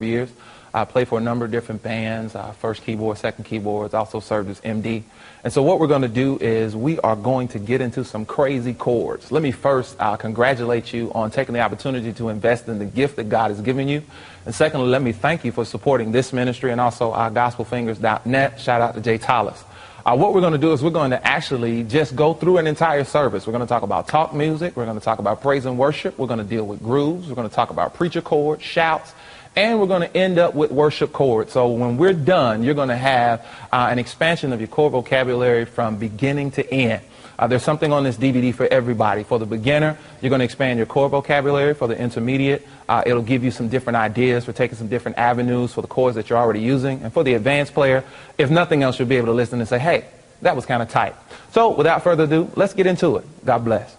years. I played for a number of different bands, first keyboard, second keyboards, also served as MD. And so what we're going to do is we are going to get into some crazy chords. Let me first congratulate you on taking the opportunity to invest in the gift that God has given you. And secondly, let me thank you for supporting this ministry and also gospelfingers.net. Shout out to Jay Tallis. What we're going to do is we're going to actually just go through an entire service. We're going to talk about talk music. We're going to talk about praise and worship. We're going to deal with grooves. We're going to talk about preacher chords, shouts. And we're going to end up with worship chords. So when we're done, you're going to have an expansion of your chord vocabulary from beginning to end. There's something on this DVD for everybody. For the beginner, you're going to expand your chord vocabulary. For the intermediate, it'll give you some different ideas for taking some different avenues for the chords that you're already using. And for the advanced player, if nothing else, you'll be able to listen and say, hey, that was kind of tight. So without further ado, let's get into it. God bless.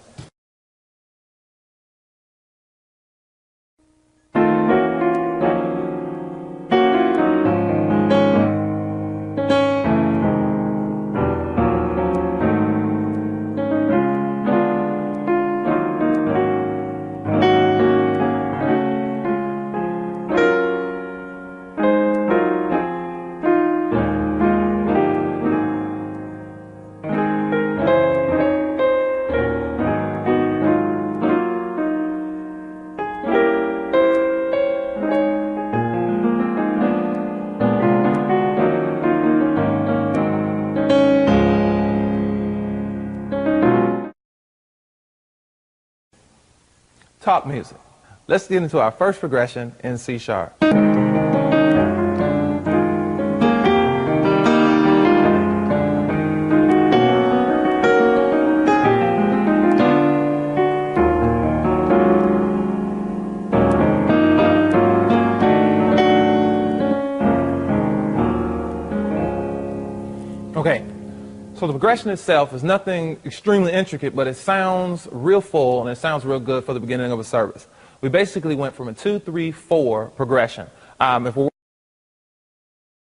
Talk music. Let's get into our first progression in C sharp. Okay. So the progression itself is nothing extremely intricate, but it sounds real full and it sounds real good for the beginning of a service. We basically went from a 2-3-4 progression.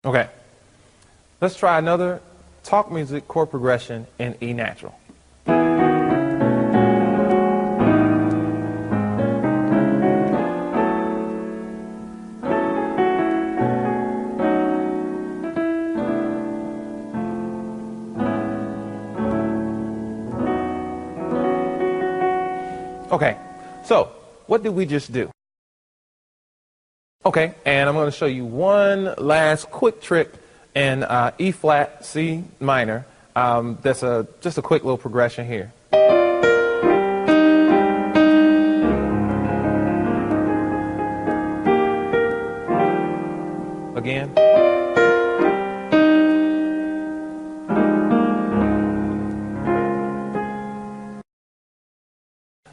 Okay, let's try another talk music chord progression in E natural. Okay, so what did we just do? Okay, and I'm going to show you one last quick trick in E flat, C minor. That's just a quick little progression here. Again.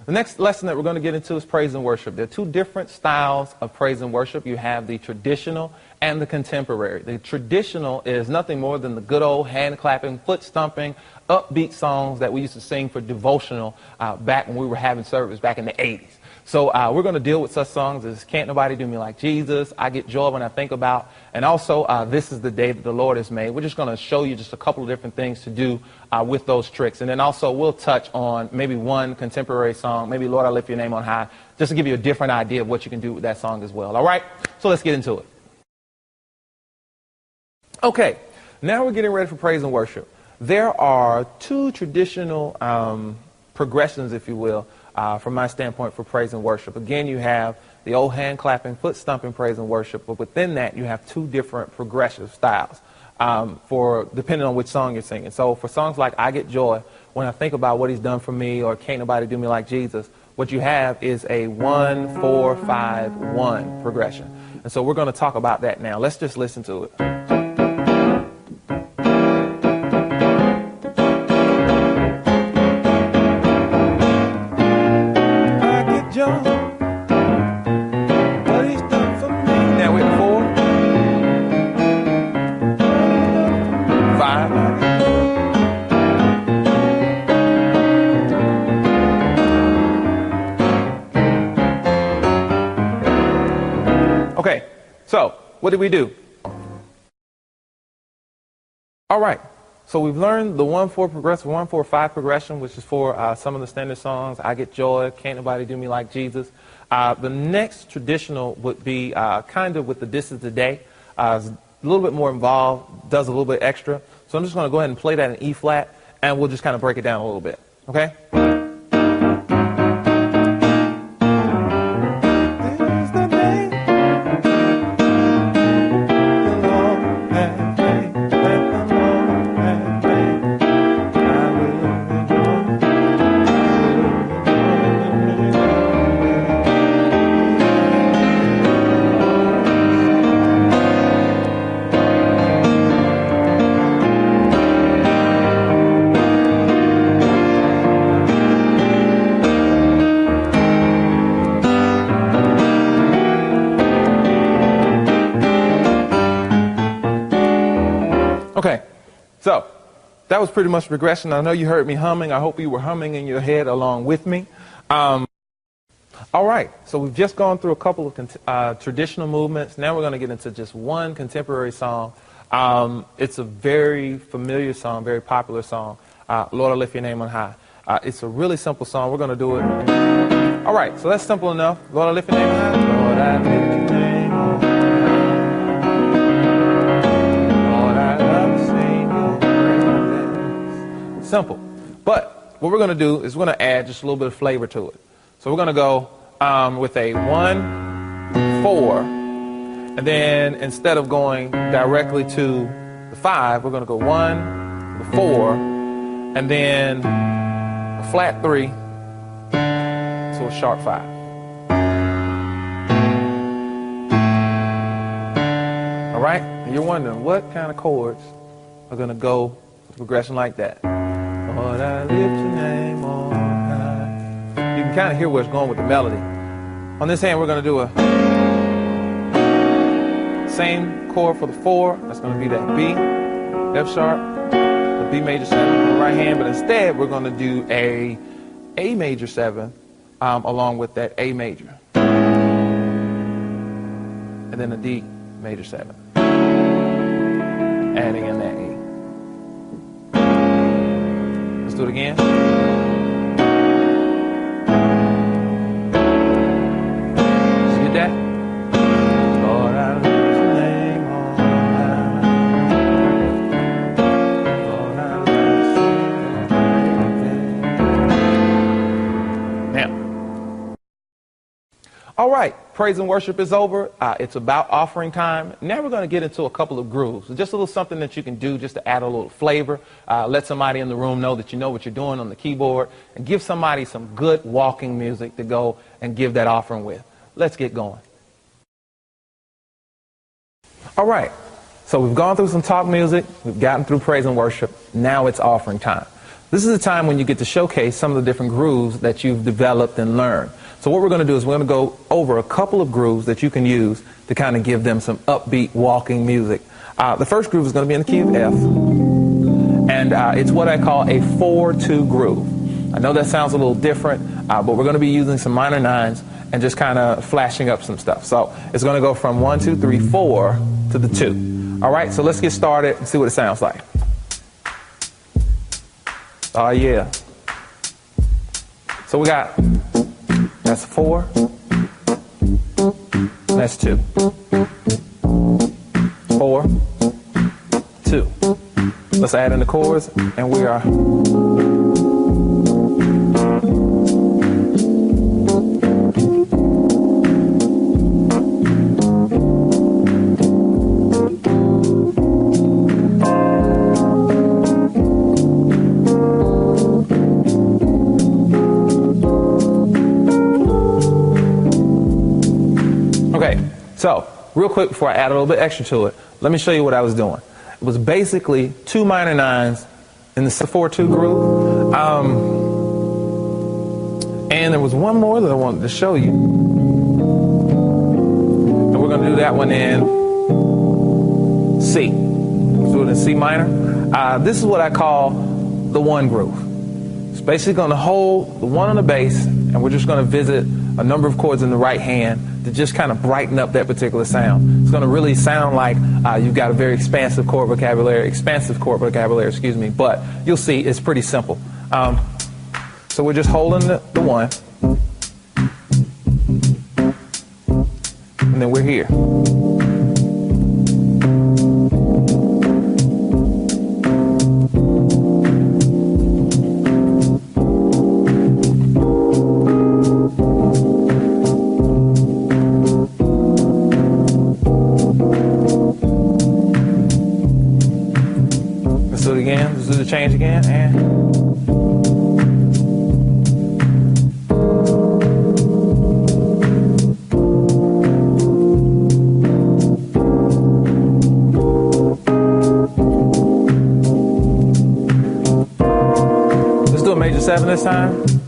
The next lesson that we're going to get into is praise and worship. There are two different styles of praise and worship. You have the traditional and the contemporary. The traditional is nothing more than the good old hand clapping, foot stomping, upbeat songs that we used to sing for devotional back when we were having service back in the 80s. So we're going to deal with such songs as Can't Nobody Do Me Like Jesus, I Get Joy When I Think About, and also This Is the Day That the Lord Has Made. We're just going to show you just a couple of different things to do with those tricks. And then also we'll touch on maybe one contemporary song, maybe Lord I Lift Your Name on High, just to give you a different idea of what you can do with that song as well. All right? So let's get into it. Okay, now we're getting ready for praise and worship. There are two traditional progressions, if you will, from my standpoint for praise and worship. Again, you have the old hand clapping, foot stomping praise and worship, but within that you have two different progressive styles for depending on which song you're singing. So for songs like I Get Joy, when I think about what he's done for me, or Can't Nobody Do Me Like Jesus, what you have is a 1-4-5-1 progression. And so we're going to talk about that now. Let's just listen to it. So, what did we do? All right, So we've learned the 1-4 progression, 1-4-5 progression, which is for some of the standard songs. I Get Joy, Can't Nobody Do Me Like Jesus. The next traditional would be kind of with the This Is the Day. It's a little bit more involved, does a little bit extra. So I'm just going to go ahead and play that in E flat, and we'll just kind of break it down a little bit. Okay? Okay, so that was pretty much progression. I know you heard me humming. I hope you were humming in your head along with me. All right, so we've just gone through a couple of traditional movements. Now we're going to get into just one contemporary song. It's a very familiar song, very popular song, Lord, I Lift Your Name on High. It's a really simple song. We're going to do it. All right, so that's simple enough. Lord, I lift your name on high. Lord, I lift your name on high. Simple. But what we're going to do is we're going to add just a little bit of flavor to it. So we're going to go with a 1-4, and then instead of going directly to the 5, we're going to go 1-4, and then a flat 3 to a sharp 5. All right? And you're wondering what kind of chords are going to go with a progression like that. Lord, I lift your name on high. You can kind of hear where it's going with the melody. On this hand, we're going to do a same chord for the 4. That's going to be that B, F sharp, the B major 7 on the right hand. But instead, we're going to do a major 7 along with that A major. And then a D major 7. Adding in that A. Let's do it again. Did you get that? Lord, I lift your name on high. Lord, I lift your name. Now. All right. Praise and worship is over. It's about offering time. Now we're going to get into a couple of grooves. Just a little something that you can do just to add a little flavor. Let somebody in the room know that you know what you're doing on the keyboard. And give somebody some good walking music to go and give that offering with. Let's get going. All right. So we've gone through some talk music. We've gotten through praise and worship. Now it's offering time. This is a time when you get to showcase some of the different grooves that you've developed and learned. So what we're going to do is we're going to go over a couple of grooves that you can use to kind of give them some upbeat walking music. The first groove is going to be in the key of F. And it's what I call a 4-2 groove. I know that sounds a little different, but we're going to be using some minor 9s and just kind of flashing up some stuff. So it's going to go from 1, 2, 3, 4 to the 2. All right, so let's get started and see what it sounds like. Oh, yeah. So we got... That's 4. That's 2. 4, 2. Let's add in the chords, and we are. So, real quick before I add a little bit extra to it, let me show you what I was doing. It was basically 2 minor 9s in the 4-2 groove. And there was one more that I wanted to show you. And we're going to do that one in C. Let's do it in C minor. This is what I call the 1 groove. It's basically going to hold the 1 on the bass, and we're just going to visit a number of chords in the right hand to just kind of brighten up that particular sound. It's going to really sound like you've got a very expansive chord vocabulary, excuse me, but you'll see it's pretty simple. So we're just holding the 1, and then we're here. Let's do it again. Let's do the change again. And let's do a major 7 this time.